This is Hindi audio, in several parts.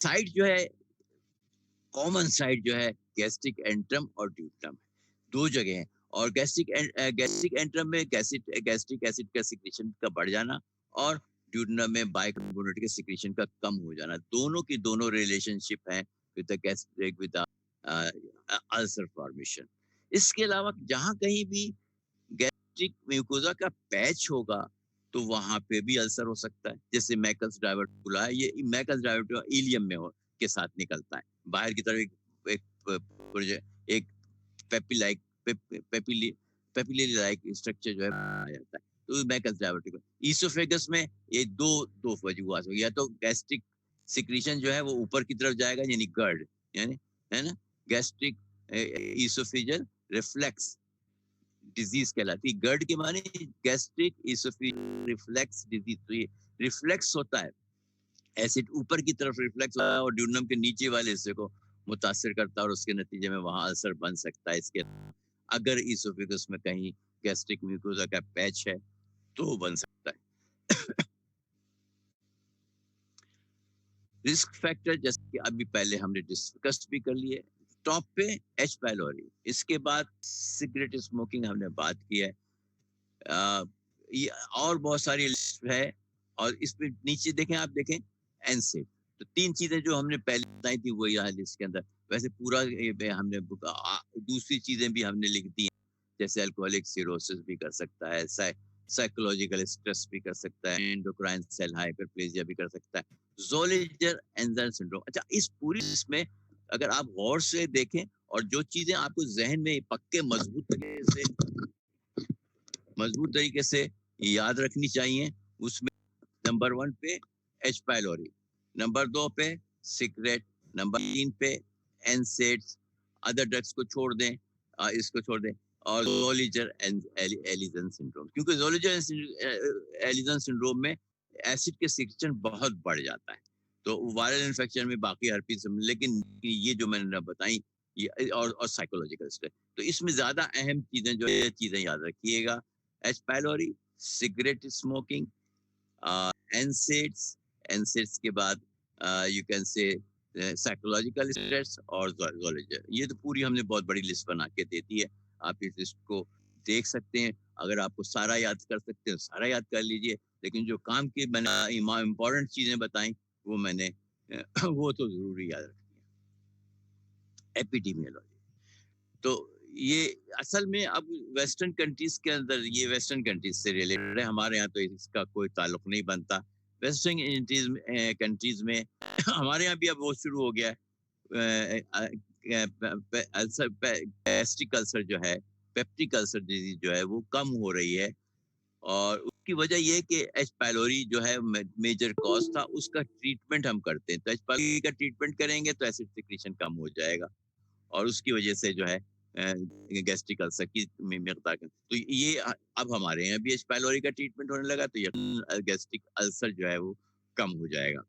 साइड जो है, कॉमन साइड जो है गैस्ट्रिक एंट्रम और ड्यूटनम, 2 जगह हैं। और गैस्ट्रिक एंट्रम में गैस्ट्रिक एसिड का सिक्रीशन का बढ़ जाना, और ड्यूटनम में बाइकार्बोनेट के सिक्रीशन का कम हो जाना। दोनों की दोनों रिलेशनशिप है with the gastric with the ulcer formation. इसके अलावा जहाँ कहीं भी गैस्ट्रिक म्यूकोसा का पैच होगा, तो वहाँ पे भी अल्सर हो सकता है। जैसे मैकल्स डायवर्टिकुला है, ये मैकल्स डायवर्टिकुला इलियम में के साथ निकलता है। बाहर की तरफ एक एक peppy like papillae papillary like structure जो है आ जाता है। तो मैकल्स डायवर्टिकुला ईसोफेगस में ये दो वजूहात हो, या तो गैस्ट्रिक सिक्रीशन जो है वो ऊपर की तरफ जाएगा, यानी गर्ड, यानी, है ना, गैस्ट्रिक ईसोफेजियल रिफ्लेक्स डिजीज कहलाती है। गर्ड के माने गैस्ट्रिक इसोफेजियल रिफ्लेक्स डिजीज। तो ये रिफ्लेक्स होता है, एसिड ऊपर की तरफ रिफ्लेक्स होता है और ड्यूनम के नीचे वाले हिस्से को मुतासिर करता है, और उसके नतीजे में वहां अल्सर बन सकता है। इसके अगर इसोफेगस में कहीं गैस्ट्रिक म्यूकोसा का पैच है तो बन सकता है। रिस्क फैक्टर जैसे कि अभी पहले हमने डिस्कस भी कर लिए। टॉप पे एच पाइलोरी, इसके बाद सिगरेट स्मोकिंग हमने बात की है। अ, ये और बहुत सारी लिस्ट है, और इसमें नीचे देखें, आप देखें एनसेड। तो 3 चीजें जो हमने पहले बताई थी वो यहाँ लिस्ट के अंदर। वैसे पूरा ये हमने दूसरी चीजें भी हमने लिख दी हैं, जैसे अल्कोहलिक सिरोसिस भी कर सकता है, साइकोलॉजिकल स्ट्रेस भी कर सकता है, एंडोक्राइन सेल हाइपरप्लेजिया भी कर सकता है, ज़ोलिंजर एंजाइम सिंड्रोम। अच्छा, इस पूरी लिस्ट में अगर आप गौर से देखें, और जो चीजें आपको जहन में पक्के मजबूत तरीके से याद रखनी चाहिए, उसमें नंबर 1 पे एच पाइलोरी, नंबर 2 पे सिगरेट, नंबर 3 पे एनसेड्स, अदर ड्रग्स को छोड़ दें, इसको छोड़ दें, और ज़ोलिंजर एलिजन सिंड्रोम। क्योंकि ज़ोलिंजर एलिजन सिंड्रोम में एसिड के सिक्रीशन बहुत बढ़ जाता है। तो वायरल इन्फेक्शन में बाकी हर्पीज, लेकिन ये जो मैंने बताई, ये और साइकोलॉजिकल स्ट्रेस। तो इसमें ज्यादा अहम चीजें जो है, चीजें याद रखिएगा: H pylori, cigarette smoking, NSAIDs, NSAIDs के बाद you can say psychological stress और ज़ोलॉजी। ये तो पूरी हमने बहुत बड़ी लिस्ट बना के दे दी है। आप इस लिस्ट को देख सकते हैं। अगर आपको सारा याद कर सकते हैं सारा याद कर लीजिए, लेकिन जो काम की मैंने इम्पोर्टेंट चीजें बताई वो मैंने वो तो जरूरी याद रखनी है। एपिडेमियोलॉजी, तो ये असल में अब वेस्टर्न कंट्रीज के अंदर, ये वेस्टर्न कंट्रीज से रिलेटेड है, हमारे यहाँ तो इसका कोई ताल्लुक नहीं बनता। वेस्टर्न कंट्रीज में हमारे यहाँ भी अब वो शुरू हो गया है। गैस्ट्रिक अल्सर जो है, पेप्टिक अल्सर डिजीज जो है वो कम हो रही है, और उसकी वजह ये है कि एच पाइलोरी जो है मेजर कॉज था, उसका ट्रीटमेंट हम करते हैं। तो एच पाइलोरी का ट्रीटमेंट करेंगे तो एसिड सिक्रीशन कम हो जाएगा, और उसकी वजह से जो है गैस्ट्रिक अल्सर की मिकदार कम। तो ये अब हमारे यहाँ भी एच पाइलोरी का ट्रीटमेंट होने लगा, तो यकीनन गैस्ट्रिक अल्सर जो है वो कम हो जाएगा।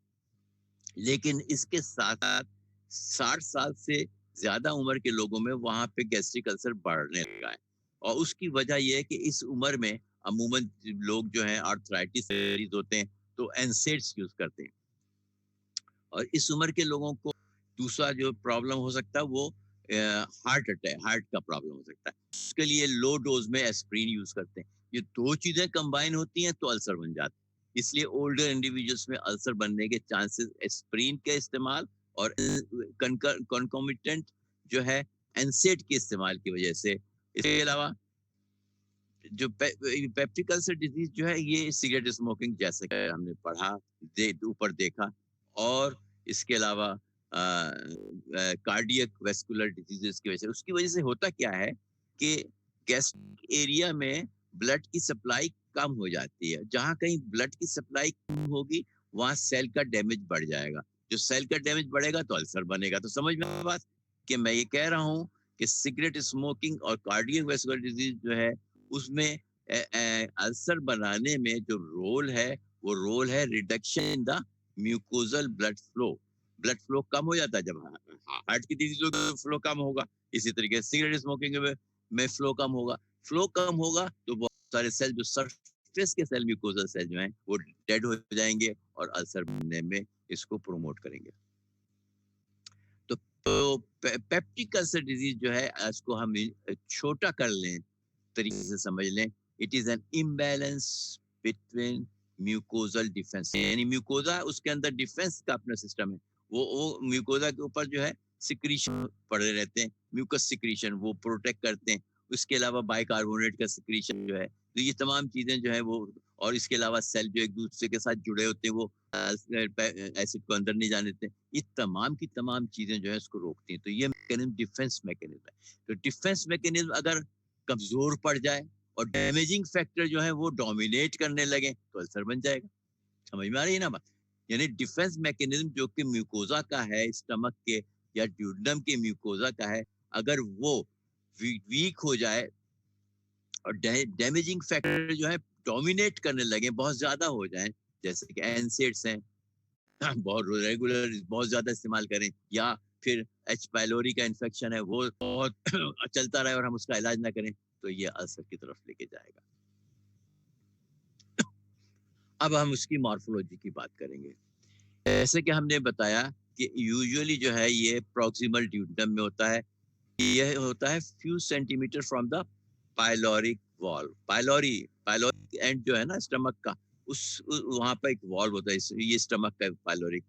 लेकिन इसके साथ साथ 60 साल से ज्यादा उम्र के लोगों में वहां पे गैस्ट्रिक अल्सर बढ़ने लगा है, और उसकी वजह यह है कि इस उम्र में अमूमन लोग जो हैं आर्थराइटिस मरीज होते हैं, तो एनसेड्स यूज करते हैं। और इस उम्र के लोगों को दूसरा जो प्रॉब्लम हो सकता है वो हार्ट अटैक, हार्ट का प्रॉब्लम हो सकता है। उसके लिए लो डोज में एस्प्रिन यूज करते हैं। ये दो चीजें कंबाइन होती हैं तो अल्सर बन जाता है। इसलिए ओल्डर इंडिविजुअल्स में अल्सर बनने के चांसेस एस्प्रिन के इस्तेमाल और कंकोमिटेंट जो है एनसेड के इस्तेमाल की वजह से। इसके अलावा जो पेप्टिक अल्सर डिजीज जो है, ये सिगरेट स्मोकिंग जैसे कि हमने पढ़ा, ऊपर देखा, और इसके अलावा कार्डियक वेस्कुलर डिजीजेस की वजह से। उसकी वजह से होता क्या है कि गैस्ट्रिक एरिया में ब्लड की सप्लाई कम हो जाती है। जहां कहीं ब्लड की सप्लाई कम होगी वहां सेल का डैमेज बढ़ जाएगा। जो सेल का डैमेज बढ़ेगा तो अल्सर बनेगा। तो समझ में आ बात कि मैं ये कह रहा हूँ कि सिगरेट स्मोकिंग और कार्डियक वेस्कुलर डिजीज जो है उसमें अल्सर बनाने में जो रोल है, वो रोल है reduction in the mucosal blood flow. Blood flow कम हो जाता है जब हार्ट की डिजीज होगी तो फ्लो कम होगा। इसी तरीके से सिगरेट स्मोकिंग में फ्लो कम होगा। फ्लो कम होगा तो बहुत सारे सेल, जो सरफेस के सेल, म्यूकोजल सेल जो हैं, वो डेड हो जाएंगे और अल्सर बनने में इसको प्रोमोट करेंगे। तो पेप्टिक अल्सर डिजीज जो है इसको हम छोटा कर लें, तरीके से समझ लें, it is an imbalance between mucosal defence, यानी म्यूकोजा उसके अंदर डिफेंस का अपना सिस्टम है, वो म्यूकोजा के ऊपर जो है सिक्रीशन पड़े रहते हैं, म्यूकस सिक्रीशन वो प्रोटेक्ट करते हैं। उसके अलावा बाइकार्बोनेट का सिक्रीशन जो है, तो ये तमाम चीजें जो है वो, और इसके अलावा सेल जो एक दूसरे के साथ जुड़े होते हैं, वो एसिड को अंदर नहीं जाने देते, ये तमाम की तमाम चीजें जो है इसको रोकती हैं। तो ये मैकेनिज्म डिफेंस मैकेनिज्म है। तो डिफेंस मैकेनिज्म अगर कमजोर पड़ जाए और डैमेजिंग फैक्टर जो है वो डोमिनेट करने लगे तो अल्सर बन जाएगा। समझ में आ रही है ना बात? यानी डिफेंस मैकेनिज्म जो कि म्यूकोजा का है, स्टमक के या ड्यूडनम के म्यूकोजा का है, अगर वो वीक हो जाए और डैमेजिंग फैक्टर जो है डोमिनेट करने लगे, बहुत ज्यादा हो जाए, जैसे कि एनसेड्स हैं, बहुत रेगुलर बहुत ज्यादा इस्तेमाल करें, या फिर एच पाइलोरी का इन्फेक्शन है वो बहुत चलता रहे और हम उसका इलाज ना करें, तो ये अल्सर की तरफ लेके जाएगा। अब हम उसकी मॉर्फोलॉजी की बात करेंगे। जैसे कि हमने बताया कि यूजुअली जो है ये प्रॉक्सिमल ड्यूडेनम में होता है, यह होता है few centimetre from the pyloric valve. Pylori pyloric and जो है ना स्टमक का, उस वहां पर एक वॉल्व होता है, ये स्टमक का पाइलोरिक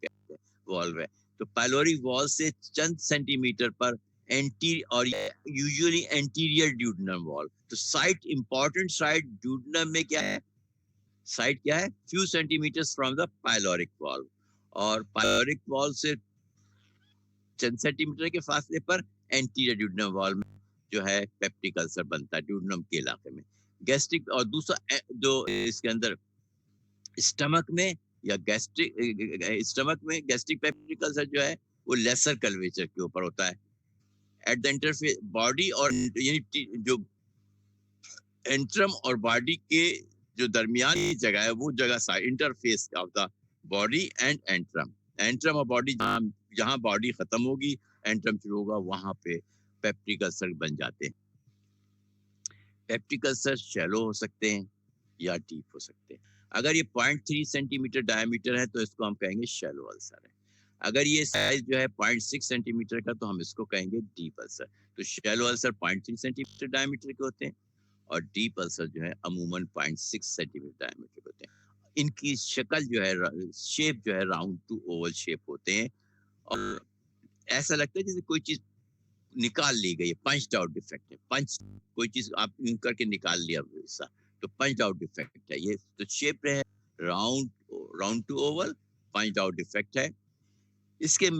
वॉल्व है। तो पाइलोरिक वॉल्व से चंद सेंटीमीटर पर एंटी और यूजुअली एंटीरियर ड्यूडेनम वॉल्व। तो साइट इंपॉर्टेंट साइट ड्यूडेनम में क्या है, साइट क्या है, few centimetres from the pyloric valve, और पाइलोरिक वॉल्व से चंद सेंटीमीटर के फासले पर एंटीरियर ड्यूडेनम वॉल में जो है पेप्टिक अल्सर बनता है ड्यूडेनम के इलाके में। गैस्ट्रिक और दूसरा जो इसके अंदर स्टमक में या गैस्ट्रिक स्टमक में गैस्ट्रिक पेप्टिक अल्सर जो है वो लेसर कर्वेचर के ऊपर होता है एट द इंटरफेस बॉडी और यानी जो एंट्रम और बॉडी के जो दरमियानी जगह है वो जगह interface of the body and antrum, antrum और बॉडी जहाँ जहाँ बॉडी खत्म होगी एंट्रम शुरू होगा, वहां पे पेप्टिक अल्सर बन जाते हैं। पेप्टिक अल्सर शैलो हो सकते हैं या डीप हो सकते हैं। अगर ये 0.3 सेंटीमीटर डायमीटर है तो इसको हम कहेंगे शैलो अल्सर है। अगर ये साइज जो है 0.6 सेंटीमीटर का तो हम इसको कहेंगे डीप अल्सर। तो शैलो अल्सर 0.3 सेंटीमीटर डायमीटर के होते हैं और डीप अल्सर जो है अमूमन 0.6 सेंटीमीटर डायमीटर के होते हैं। इनकी शक्ल जो है, शेप जो है राउंड टू ओवल शेप होते हैं, और ऐसा लगता है जैसे कोई चीज निकाल ली गई है, पंच आउट डिफेक्ट है, पंच कोई चीज आप यूं करके निकाल लिया वैसा, तो पंच आउट डिफेक्ट है ये। तो शेप है round, round to oval, punch out defect है। इसके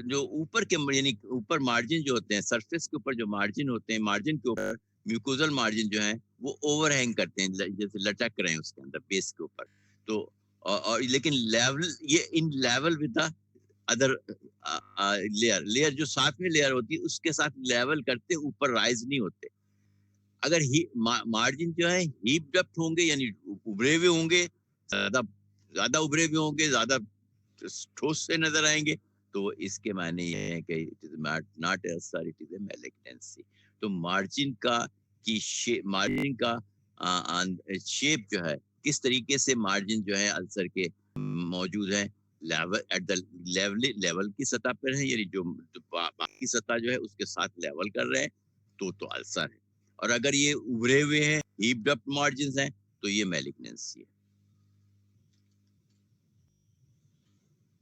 जो ऊपर के यानी ऊपर मार्जिन जो होते हैं, सरफेस के ऊपर जो मार्जिन होते हैं, मार्जिन के ऊपर म्यूकोजल मार्जिन जो है वो ओवरहैंग करते हैं, जैसे लटक रहे हैं उसके अंदर बेस के ऊपर। तो और लेकिन लेवल ये in level with the other layer, layer जो साथ में लेयर होती है उसके साथ लेवल करते ऊपर राइज नहीं होते। अगर मार्जिन जो है हीप्ड अप होंगे यानी उभरे हुए होंगे, ज्यादा ज्यादा उभरे हुए होंगे, ज्यादा ठोस से नजर आएंगे, तो इसके मायने ये है कि it is not ulcer, it is a malignancy. तो मार्जिन का मार्जिन का शेप जो है, किस तरीके से मार्जिन जो है अल्सर के मौजूद है, लेवल एट द लेवल की सतह पर है, यानी जो बाकी सतह जो है उसके साथ लेवल कर रहे हैं, तो अल्सर है। और अगर ये उभरे हुए हैं, हीप्ड अप मार्जिन हैं, तो ये मैलिग्नेंसी है।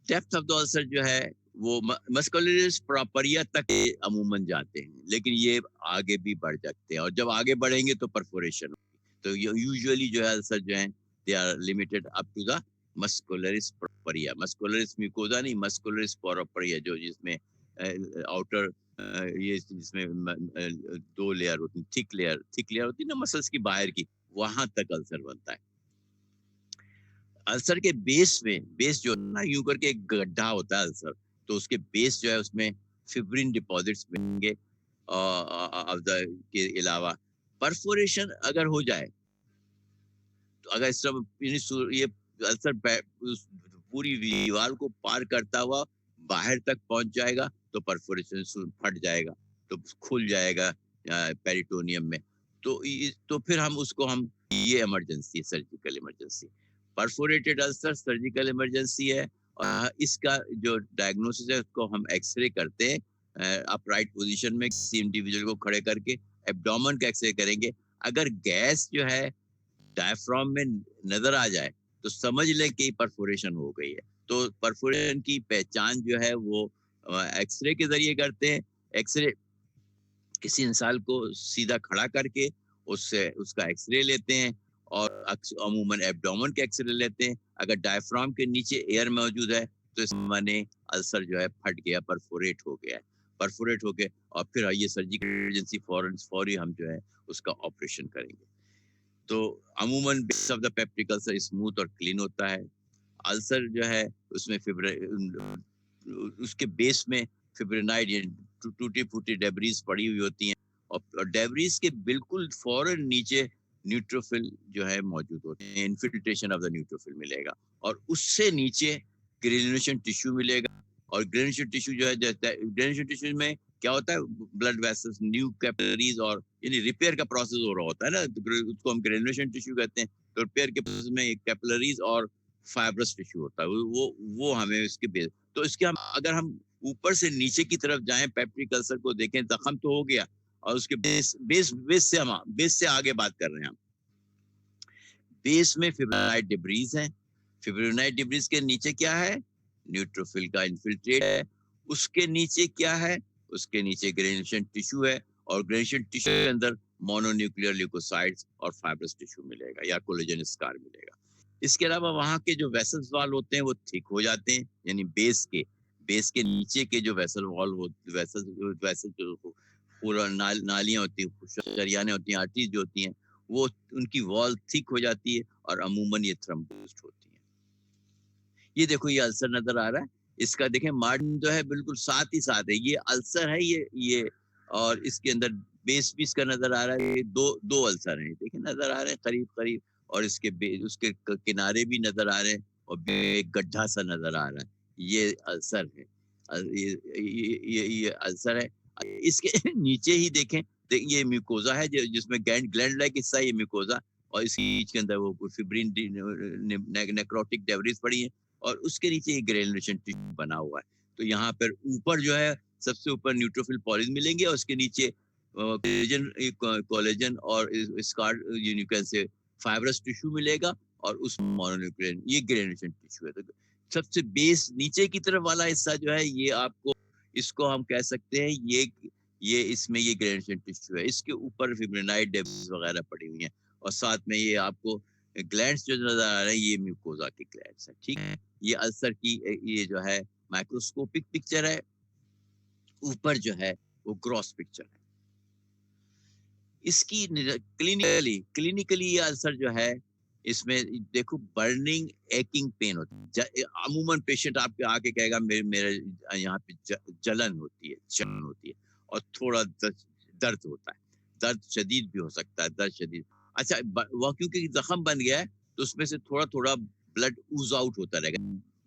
डेप्थ ऑफ द अल्सर जो है वो मस्कुलरिस प्रोपरिया तक ये अमूमन जाते हैं, लेकिन ये आगे भी बढ़ सकते हैं, और जब आगे बढ़ेंगे तो परफोरेशन होगी। तो यूजुअली जो है अल्सर जो है they are limited up to the muscularis propria, muscularis mucosa नहीं, मस्कुलरिस प्रोपरिया, जो जिसमें आउटर ये जिसमें दो लेयर होती, थिक लेयर होती है ना मसल्स की बाहर की, वहां तक अल्सर बनता है। अल्सर के बेस में, बेस जो ना यूं करके एक गड्ढा होता है अल्सर, तो उसके बेस जो है उसमें फिब्रिन डिपॉजिट्स मिलेंगे, के अलावा परफोरेशन अगर हो जाए, तो अगर इस तरह ये अल्सर पूरी दीवार को पार करता हुआ बाहर तक पहुंच जाएगा तो परफोरेशन फट जाएगा, तो खुल जाएगा पेरिटोनियम में। तो फिर ये emergency, surgical emergency. Perforated ulcer surgical emergency है, इसका जो डायग्नोसिस है उसको हम एक्सरे करते हैं अपराइट पोजीशन में किसी इंडिविजुअल को खड़े करके एब्डोमेन का एक्सरे करेंगे। अगर गैस जो है डायफ्राम में नजर आ जाए तो समझ लें कि परफोरेशन हो गई है। तो परफोरेशन की पहचान जो है वो एक्सरे के जरिए करते हैं। एक्सरे किसी इंसान को सीधा खड़ा करके उससे उसका एक्सरे लेते हैं और अमूमन एब्डोमेन के एक्सरे लेते हैं। अगर डायफ्राम के नीचे एयर मौजूद है तो इस माने अल्सर जो है फट गया, परफोरेट हो गया है। परफोरेट हो गए और फिर ये सर्जिकल इमरजेंसी फौरी हम जो है उसका ऑपरेशन करेंगे। तो अमूमन base of the peptic ulcer smooth और क्लीन होता है। अल्सर जो है उसमें उसके बेस में फिब्रिनाइड या टूटी फूटी डेब्रीज पड़ी हुई होती हैं और डेब्रीज के बिल्कुल फौरन नीचे न्यूट्रोफिल जो है मौजूद होते हैं। इन्फिल्ट्रेशन ऑफ द न्यूट्रोफिल मिलेगा और उससे नीचे ग्रेनुलेशन टिश्यू मिलेगा। और ग्रेनुलेशन टिश्यू जो है ग्रेनुलेशन टिश्यू में क्या होता है, ब्लड वेसल्स, न्यू कैपिलरीज और यानी रिपेयर का प्रोसेस हो रहा होता है ना, तो उसको हम ग्रेनुलेशन टिश्यू कहते हैं। तो रिपेयर के प्रोसेस में कैपिलरीज और फाइब्रस टिश्यू होता है, वो हमें इसके बेस। तो इसके हम अगर हम ऊपर से नीचे की तरफ जाएं, पेप्टिक अल्सर को देखें, जख्म तो हो गया और उसके बेस से आगे बात कर रहे हैं हम। बेस में फिब्रिनाइड डिब्रीज है। फिब्रिनाइड डिब्रीज के नीचे क्या है, न्यूट्रोफिल का इन्फिल्ट्रेट है। उसके नीचे क्या है, उसके नीचे ग्रेनुलेशन टिश्यू है और ग्रेनुलेशन टिश्यू के अंदर मोनोन्यूक्लियर ल्यूकोसाइट्स और फाइब्रस टिश्यू मिलेगा या कोलेजन स्कार मिलेगा। इसके अलावा वहां के जो वेसल्स वॉल होते हैं वो थिक हो जाते हैं, यानी बेस के नीचे के जो वेसल वॉल हो वेसल वेसल जो पूरा नालियां होती हैं, शरियाने होती हैं, आर्टरीज जो होती हैं, वो उनकी वॉल थिक हो जाती है और अमूमन ये थ्रम्बोज्ड होती है। ये देखो ये अल्सर नजर आ रहा है, इसका देखें मार्जिन जो है बिल्कुल साथ ही साथ है, ये अल्सर है ये और इसके अंदर बेस भी इसका नजर आ रहा है। ये दो दो अल्सर हैं, देखें नजर आ रहे हैं करीब करीब, और उसके किनारे भी नजर आ रहे हैं और एक गड्ढा सा नजर आ रहा है, ये अल्सर है। ये अल्सर है। इसके नीचे ही देखें, ये म्यूकोजा है जिसमें ग्लैंड लाइक हिस्सा, ये म्यूकोजा, और इसी के अंदर वो फिब्रिन नेक्रोटिक डेब्रिस पड़ी है और उसके नीचे एक ग्रेनुलेशन टिश्यू बना हुआ है। तो यहाँ पर ऊपर जो है सबसे ऊपर न्यूट्रोफिल पॉलीज मिलेंगे और उसके नीचे कोलेजन और स्कार यूनिकन से फाइब्रस टिश्यू मिलेगा और उस मोनोन्यूक्लियर ये ग्रेनुलेशन टिश्यू है। तो सबसे बेस नीचे की तरफ वाला हिस्सा जो है ये आपको, इसको हम कह सकते हैं ये इसमें ये ग्रेनुलेशन टिश्यू है। इसके ऊपर फिब्रिनाइड डेब्रिस वगैरह पड़ी हुई हैं और साथ में ये आपको ग्लैंड्स जो नजर आ रहे हैं ये म्यूकोजा के ग्लैंड्स हैं, ठीक है। ये अल्सर की ये जो है माइक्रोस्कोपिक पिक्चर है, ऊपर जो है वो ग्रॉस पिक्चर है। इसकी क्लिनिकली ये अल्सर जो है इसमें देखो बर्निंग एकिंग पेन होती है। अमूमन पेशेंट आपके आके कहेगा मेरे मेरे यहाँ पे जलन होती है और थोड़ा दर्द होता है। दर्द शदीद भी हो सकता है, दर्द शदीद। अच्छा, वह क्योंकि जख्म बन गया है तो उसमें से थोड़ा थोड़ा ब्लड ऊज आउट होता रहेगा,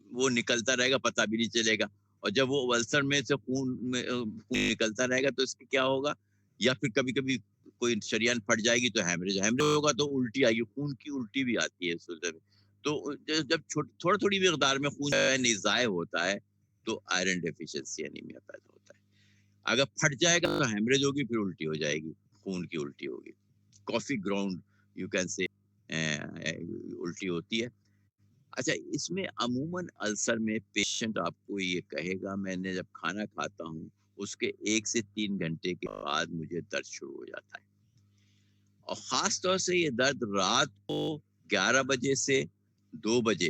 वो निकलता रहेगा, पता भी नहीं चलेगा। और जब वो अल्सर में से खून निकलता रहेगा तो इसके क्या होगा, या फिर कभी कभी कोई शरीयान फट जाएगी तो हेमरेज हेमरेज होगा तो उल्टी आएगी, खून की उल्टी भी आती है इस वजह में। तो जब थोड़ा थोड़ी मिकदार में खून नहीं ज़ाय होता है तो आयरन डेफिशिएंसी एनीमिया पैदा होता है। अगर फट जाएगा तो हेमरेज होगी, फिर उल्टी हो जाएगी, खून की उल्टी होगी, coffee ground you can say उल्टी होती है। अच्छा, इसमें अमूमन अल्सर में पेशेंट आपको ये कहेगा मैंने जब खाना खाता हूँ उसके 1 से 3 घंटे के बाद मुझे दर्द शुरू हो जाता है और खास तौर से ये दर्द रात को 11 बजे से 2 बजे,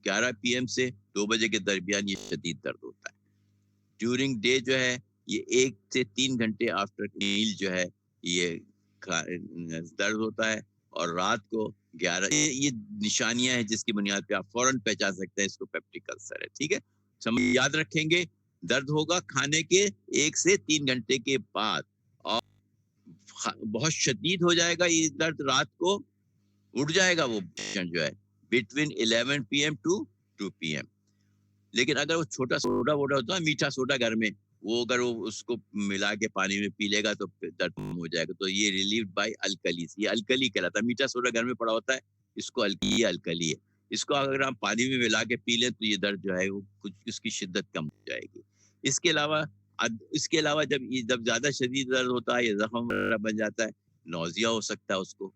11 पीएम से 2 बजे के दरमियान ये शदीद दर्द होता है। ड्यूरिंग डे जो है ये 1 से 3 घंटे आफ्टर मील जो है ये दर्द होता है और रात को 11, ये निशानियां हैं जिसकी बुनियाद पे आप फौरन पहचान सकते हैं इसको पेप्टिक अल्सर है, ठीक है। समझ याद रखेंगे, दर्द होगा खाने के 1 से 3 घंटे के बाद और बहुत शदीद हो जाएगा ये दर्द, रात को उठ जाएगा वो पेशेंट जो है बिटवीन 11 पीएम टू 2 पीएम। लेकिन अगर वो छोटा सोडा वोडा होता है, मीठा सोडा घर में, वो अगर वो उसको मिला के पानी में पी लेगा तो फिर दर्द कम हो जाएगा। तो ये रिलीव्ड बाय अल्कलीज, ये अल्कली कहलाता है। मीठा सोडा घर में पड़ा होता है, इसको ये अल्कली है। इसको अगर आप पानी में मिला के पी लें तो ये दर्द जो है वो कुछ उसकी शिद्दत कम हो जाएगी। इसके अलावा इसके अलावा जब ज़्यादा शदीद दर्द होता है या ज़ख्म वगैरह बन जाता है, नौज़िया हो सकता है उसको,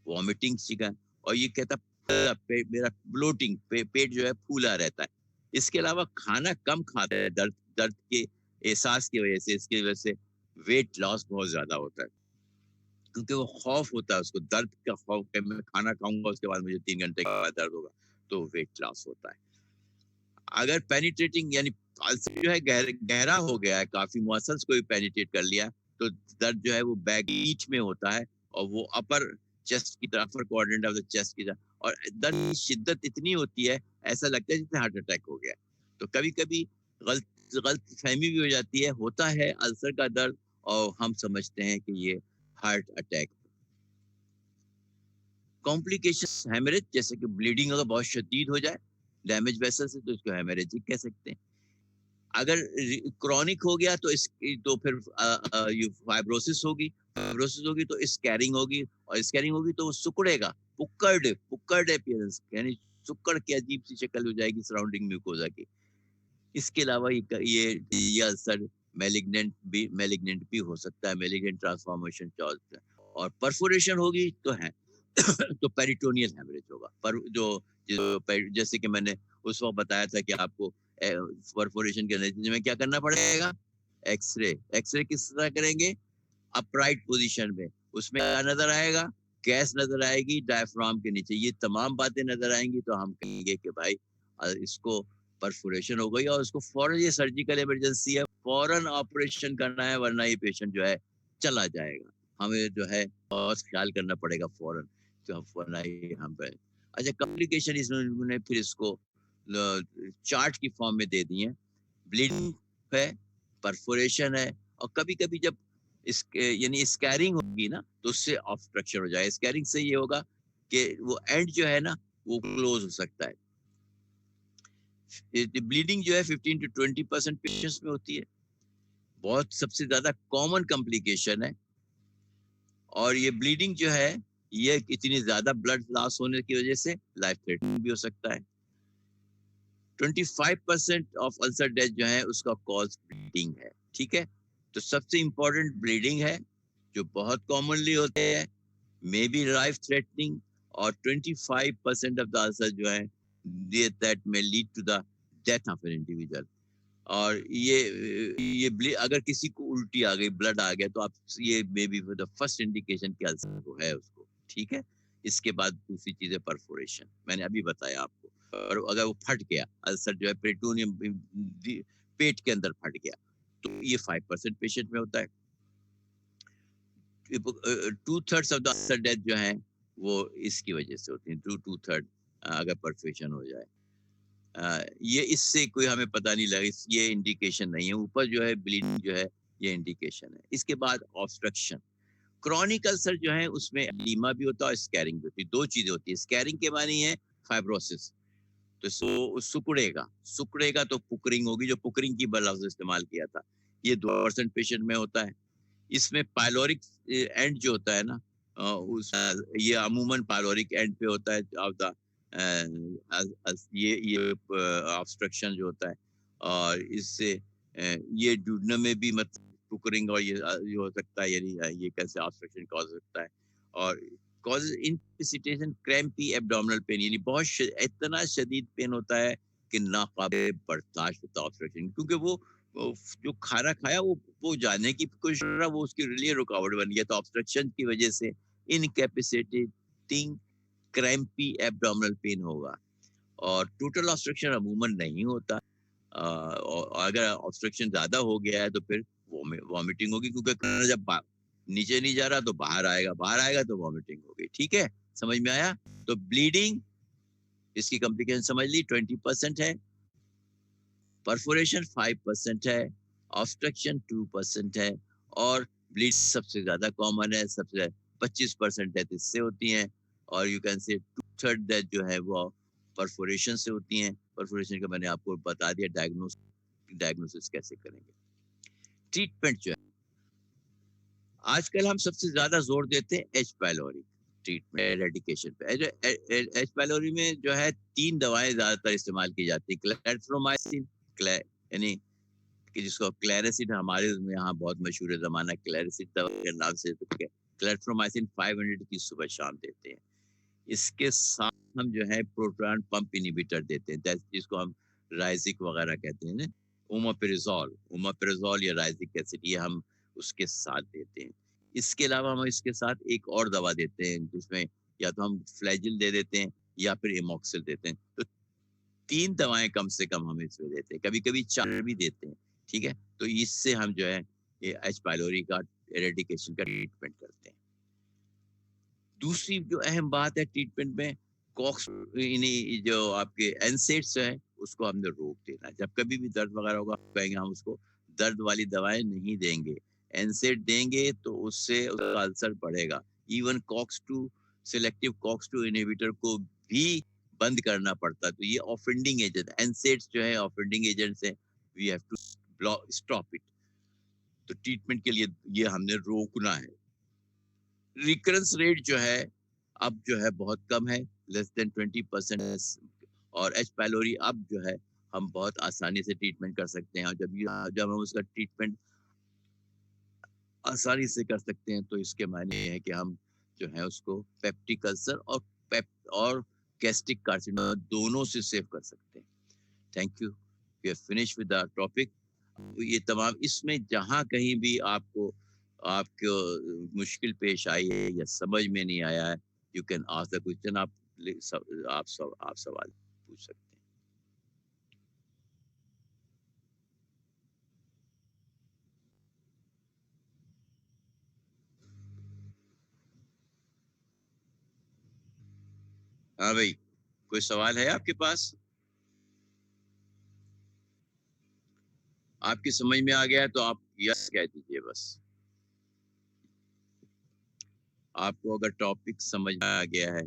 वॉमिटिंग शिकन, और ये कहता है मेरा ब्लोटिंग पेट जो है फूला रहता है। इसके अलावा खाना कम खाता है दर्द दर्द के एहसास की वजह से, इसकी वजह से वेट लॉस बहुत ज़्यादा होता है। क्योंकि वो खौफ होता है उसको, दर्द का खौफ कि मैं खाना खाऊँगा उसके बाद मुझे 3 घंटे के बाद दर्द होगा, तो वेट लॉस होता है। अगर पेनिट्रेटिंग यानी अल्सर जो है गहरा हो गया है, काफ़ी मसल्स को भी पेनिट्रेट कर लिया, तो दर्द जो है वो बैक बीच में होता है और वो अपर चेस्ट की तरफ, upper quadrant of the chest की तरफ, और दर्द की शिद्दत इतनी होती है, ऐसा लगता है जैसे हार्ट अटैक हो गया। तो कभी-कभी गलत गलतफ़हमी भी हो जाती है, होता है अल्सर का दर्द और हम समझते हैं कि ये हार्ट अटैक। कॉम्प्लिकेशंस हेमरेज, जैसे कि ब्लीडिंग अगर बहुत शदीद हो जाए, डैमेज वेसल्स है तो इसको हेमरेजिक कह सकते हैं। अगर क्रॉनिक हो गया तो इस तो फिर ये फाइब्रोसिस होगी, फाइब्रोसिस होगी तो स्कैरिंग होगी, और स्कैरिंग होगी तो वो सिकुड़ेगा, पुक्कड़ पुक्कड़ अपीयरेंस, यानी सुक्कड़ की अजीब सी शक्ल हो जाएगी सराउंडिंग म्यूकोसा की। इसके अलावा ये अल्सर मैलिग्नेंट भी हो सकता है, मैलिग्नेंट ट्रांसफॉर्मेशन और परफोरेशन होगी तो है तो पेरिटोनियल हेमरेज होगा। पर जैसे कि मैंने उस वक्त बताया था कि आपको परफोरेशन के नतीजे में क्या करना पड़ेगा, एक्सरे। एक्सरे किस तरह करेंगे, अपराइट पोजीशन में, उसमें क्या नजर आएगा, गैस नजर आएगी डायफ्राम के नीचे, ये तमाम बातें नजर आएंगी तो हम कहेंगे कि भाई इसको परफोरेशन हो गई और उसको फौरन, ये सर्जिकल इमरजेंसी है, फौरन ऑपरेशन करना है, वरना ये पेशेंट जो है चला जाएगा। हमें जो है बहुत ख्याल करना पड़ेगा फौरन, तो वरना ये हम पे। अच्छा, कॉम्प्लिकेशन इसमें उन्होंने फिर इसको चार्ट की फॉर्म में दे दिए हैं। ब्लीडिंग है, परफोरेशन है, और कभी-कभी जब इसके यानी स्कैरिंग होगी ना तो उससे ऑब्स्ट्रक्शन हो जाएगा। स्कैरिंग से ये होगा कि वो एंड जो है ना वो क्लोज हो सकता है। ब्लीडिंग जो है 15 टू 20% पेशेंट्स में होती है। बहुत सबसे ज्यादा कॉमन कॉम्प्लिकेशन है, और ये ब्लीडिंग जो है ये इतनी ज्यादा ब्लड लॉस होने की वजह से लाइफ थ्रेटनिंग भी हो सकता है। 25% ऑफ अल्सर डेथ जो है उसका कॉज ब्लीडिंग है। ठीक है, तो सबसे इंपॉर्टेंट ब्लीडिंग है, जो बहुत कॉमनली होते हैं, मे बी लाइफ थ्रेटनिंग, और 25% ऑफ द अल्सर जो है that may lead to the death of an individual. और अगर किसी को उल्टी आ गई, ब्लड आ गया, तो आप ये may be the first indication कि अल्सर को है उसको। ठीक है, इसके बाद दूसरी चीज है परफोरेशन, मैंने अभी बताया आपको। और अगर वो फट गया, अल्सर जो है पेट्रोनियम पेट के अंदर फट गया, तो ये 5% पेशेंट में होता है। 2/3 ऑफ द अल्सर डेथ जो है वो इसकी वजह से होती है, 2/3 अगर परफोरेशन हो जाए। ये इससे कोई हमें पता नहीं लगा, ये इंडिकेशन नहीं है। ऊपर जो है ब्लीडिंग जो है ये इंडिकेशन है। इसके बाद ऑब्स्ट्रक्शन, क्रॉनिक अल्सर जो है उसमें एडीमा भी होता है और स्कैरिंग भी होती है। दो चीजें होती है, स्कैरिंग के मानी है फाइब्रोसिस, तो सिकुड़ेगा, सिकुड़ेगा तो पुकरिंग होगी, जो पुकरिंग की लफ्ज इस्तेमाल किया था, ये 2% पेशेंट में होता है। इसमें पायलोरिक एंड जो होता है ना, ये अमूमन पायलोरिक एंड पे होता है ऑफ द ये ऑब्स्ट्रक्शन जो होता है, और इससे ये डूडने में भी मतलब कुकरिंग, और ये हो सकता है, यानी ये कैसे ऑब्स्ट्रक्शन कॉज हो सकता है। और कॉज इनकेपेसिटेशन क्रैम्पी एब्डोमिनल पेन, यानी इतना शदीद पेन होता है कि नाकाबिल बर्दाश्त होता है ऑब्स्ट्रक्शन, क्योंकि वो जो खाना खाया वो जाने की कोशिश कर रहा, वो उसके लिए रुकावट बन गया, तो ऑब्स्ट्रक्शन की वजह से इनकैपेसिटेटिंग क्रैम्पी एब्डोमिनल पेन होगा। और टोटल ऑब्स्ट्रक्शन अमूमन नहीं होता, और अगर ऑब्स्ट्रक्शन ज्यादा हो गया है तो फिर वॉमिटिंग होगी, क्योंकि खाना जब नीचे नहीं जा रहा तो बाहर आएगा, बाहर आएगा तो वॉमिटिंग होगी। ठीक है, समझ में आया? तो ब्लीडिंग, इसकी कॉम्प्लिकेशन समझ ली, 20% है, परफोरेशन 5% है, ऑब्स्ट्रक्शन 2% है, और ब्लीड सबसे ज्यादा कॉमन है, सबसे 25% डेथ इससे होती हैं, और यू कैन से 2/3 डेथ जो है वो परफोरेशन से होती हैं। परफोरेशन का मैंने आपको बता दिया, डायग्नोसिस कैसे करेंगे। ट्रीटमेंट जो है, आजकल हम सबसे ज्यादा जोर देते हैं एच पायलोरी, ट्रीटमेंट एरेडिकेशन पे। एच पाइलोरी में जो है 3 दवाएँ ज़्यादातर इस्तेमाल की जाती हैं। क्लेरिथ्रोमाइसिन यानी कि जिसको क्लेरासिड हमारे यहाँ बहुत मशहूर है, ज़माना क्लेरासिड दवा के नाम से तो क्लेरिथ्रोमाइसिन 500 की सुबह-शाम देते हैं। इसके साथ हम जो है प्रोटॉन पंप इन्हिबिटर देते हैं, जिसको हम राइजिक वगैरह कहते हैं ना, ओमेप्राज़ोल या राइजिक एसिड, ये हम उसके साथ देते हैं। इसके अलावा हम इसके साथ एक और दवा देते हैं, जिसमें या तो हम फ्लैजिल दे देते हैं या फिर एमॉक्सिल देते हैं। तो 3 दवाएँ कम से कम हम इसमें देते हैं, कभी-कभी 4 भी देते हैं, ठीक है? तो इससे हम जो है ये एच पाइलोरी का एरेडिकेशन का ट्रीटमेंट करते हैं। दूसरी जो अहम बात है ट्रीटमेंट में, कॉक्स इन्हीं जो आपके एनसेड्स हैं, उसको हमने रोक देना है। जब कभी भी दर्द वगैरह होगा, कहेंगे हम उसको दर्द वाली दवाएँ नहीं देंगे। एनसेड देंगे तो उससे उसका अल्सर बढ़ेगा। Even COX-2 selective COX-2 inhibitor को भी बंद करना पड़ता है। तो ये ऑफेंडिंग एजेंट, एनसेड्स जो है ऑफेंडिंग एजेंट्स हैं। We have to stop it. तो ट्रीटमेंट के लिए ये हमने रोकना है। रिकरेंस रेट जो है अब जो है बहुत कम है, लेस देन 20% और एच पाइलोरी अब जो है हम बहुत आसानी से ट्रीटमेंट कर सकते हैं, और जब हम उसका ट्रीटमेंट आसानी से कर सकते हैं, तो इसके मायने ये है कि हम जो है उसको पेप्टिक अल्सर और पेप और गैस्ट्रिक कार्सिनोमा दोनों से सेव कर सकते हैं। Thank you. We have finished with the topic. ये तमाम इसमें जहाँ कहीं भी आपको मुश्किल पेश आई है या समझ में नहीं आया है, you can ask the question. आप सवाल पूछ सकते हैं। हाँ भाई, कोई सवाल है आपके पास? आपकी समझ में आ गया है तो आप यस कह दीजिए बस। आपको अगर टॉपिक समझ में आ गया है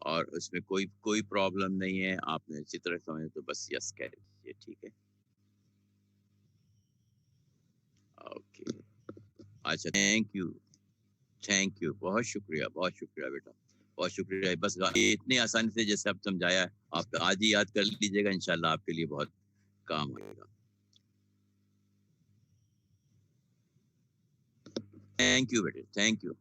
और उसमें कोई कोई प्रॉब्लम नहीं है, आपने अच्छी तरह समझा, तो बस यस कह दीजिए, ठीक है? ओके। अच्छा, थैंक यू, बहुत शुक्रिया बेटा, बहुत शुक्रिया। बस ये इतनी आसानी से जैसे आप समझाया, आप आज ही याद कर लीजिएगा, इंशाल्लाह आपके लिए बहुत काम आएगा। थैंक यू बेटे, थैंक यू।